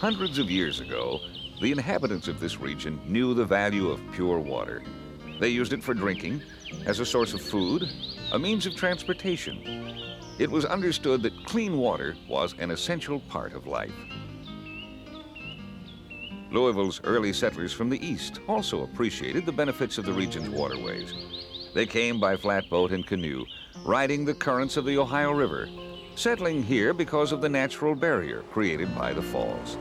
Hundreds of years ago, the inhabitants of this region knew the value of pure water. They used it for drinking, as a source of food, a means of transportation. It was understood that clean water was an essential part of life. Louisville's early settlers from the east also appreciated the benefits of the region's waterways. They came by flatboat and canoe, riding the currents of the Ohio River, settling here because of the natural barrier created by the falls.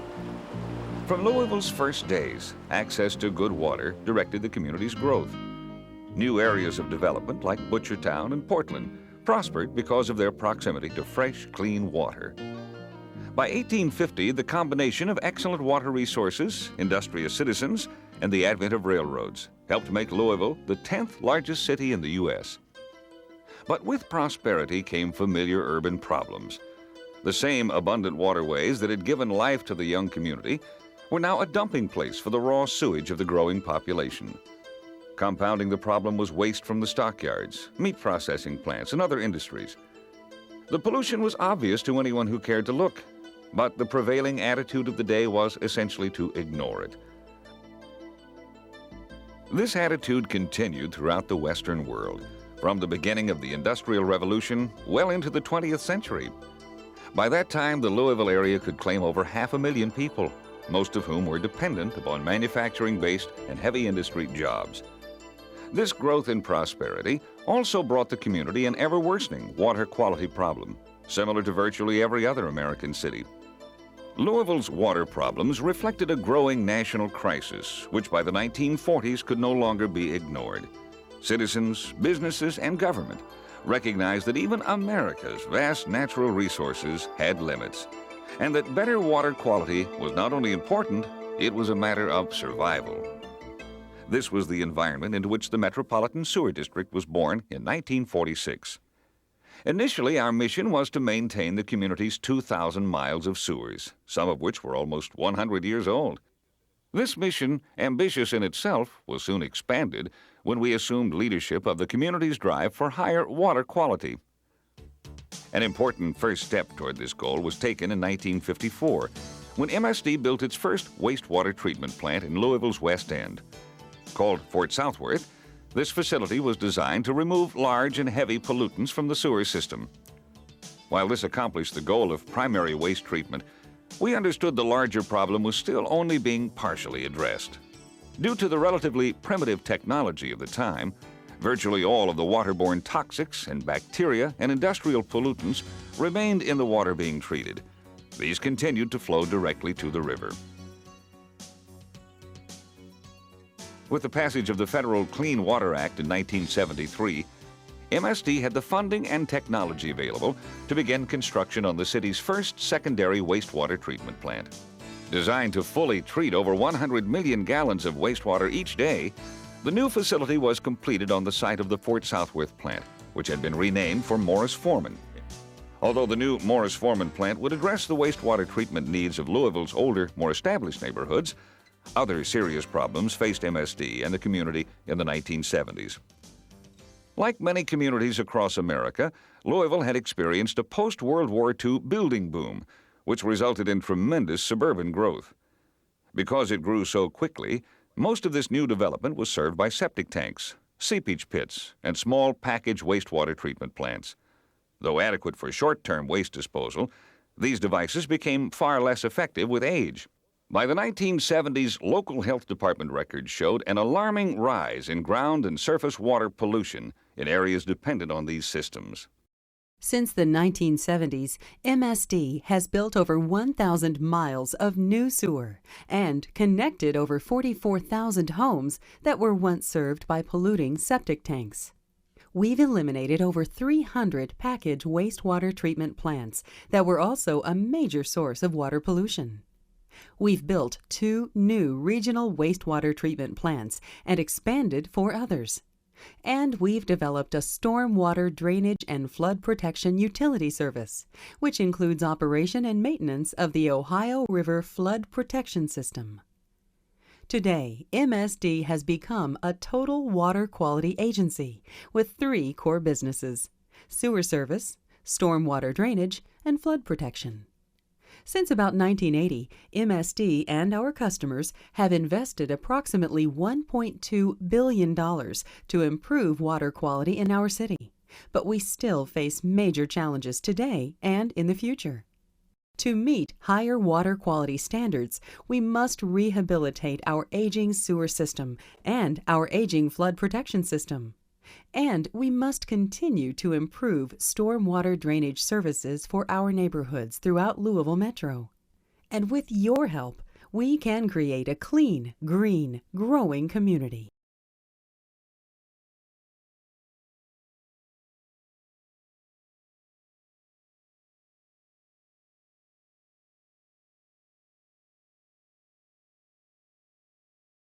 From Louisville's first days, access to good water directed the community's growth. New areas of development like Butchertown and Portland prospered because of their proximity to fresh, clean water. By 1850, the combination of excellent water resources, industrious citizens, and the advent of railroads helped make Louisville the 10th largest city in the U.S. But with prosperity came familiar urban problems. The same abundant waterways that had given life to the young community were now a dumping place for the raw sewage of the growing population. Compounding the problem was waste from the stockyards, meat processing plants, and other industries. The pollution was obvious to anyone who cared to look, but the prevailing attitude of the day was essentially to ignore it. This attitude continued throughout the Western world, from the beginning of the Industrial Revolution well into the 20th century. By that time, the Louisville area could claim over 500,000 people, most of whom were dependent upon manufacturing-based and heavy industry jobs. This growth and prosperity also brought the community an ever-worsening water quality problem, similar to virtually every other American city. Louisville's water problems reflected a growing national crisis, which by the 1940s could no longer be ignored. Citizens, businesses, and government recognized that even America's vast natural resources had limits, and that better water quality was not only important, it was a matter of survival. This was the environment into which the Metropolitan Sewer District was born in 1946. Initially, our mission was to maintain the community's 2,000 miles of sewers, some of which were almost 100 years old. This mission, ambitious in itself, was soon expanded when we assumed leadership of the community's drive for higher water quality. An important first step toward this goal was taken in 1954, when MSD built its first wastewater treatment plant in Louisville's West End. Called Fort Southworth, this facility was designed to remove large and heavy pollutants from the sewer system. While this accomplished the goal of primary waste treatment, we understood the larger problem was still only being partially addressed. Due to the relatively primitive technology of the time, virtually all of the waterborne toxics and bacteria and industrial pollutants remained in the water being treated. These continued to flow directly to the river. With the passage of the Federal Clean Water Act in 1973, MSD had the funding and technology available to begin construction on the city's first secondary wastewater treatment plant. Designed to fully treat over 100 million gallons of wastewater each day, the new facility was completed on the site of the Fort Southworth plant, which had been renamed for Morris Forman. Although the new Morris Forman plant would address the wastewater treatment needs of Louisville's older, more established neighborhoods, other serious problems faced MSD and the community in the 1970s. Like many communities across America, Louisville had experienced a post-World War II building boom, which resulted in tremendous suburban growth. Because it grew so quickly, most of this new development was served by septic tanks, seepage pits, and small package wastewater treatment plants. Though adequate for short-term waste disposal, these devices became far less effective with age. By the 1970s, local health department records showed an alarming rise in ground and surface water pollution in areas dependent on these systems. Since the 1970s, MSD has built over 1,000 miles of new sewer and connected over 44,000 homes that were once served by polluting septic tanks. We've eliminated over 300 package wastewater treatment plants that were also a major source of water pollution. We've built 2 new regional wastewater treatment plants and expanded 4 others. And we've developed a stormwater drainage and flood protection utility service, which includes operation and maintenance of the Ohio River Flood Protection System. Today, MSD has become a total water quality agency with 3 core businesses: sewer service, stormwater drainage, and flood protection. Since about 1980, MSD and our customers have invested approximately $1.2 billion to improve water quality in our city. But we still face major challenges today and in the future. To meet higher water quality standards, we must rehabilitate our aging sewer system and our aging flood protection system. And we must continue to improve stormwater drainage services for our neighborhoods throughout Louisville Metro. And with your help, we can create a clean, green, growing community.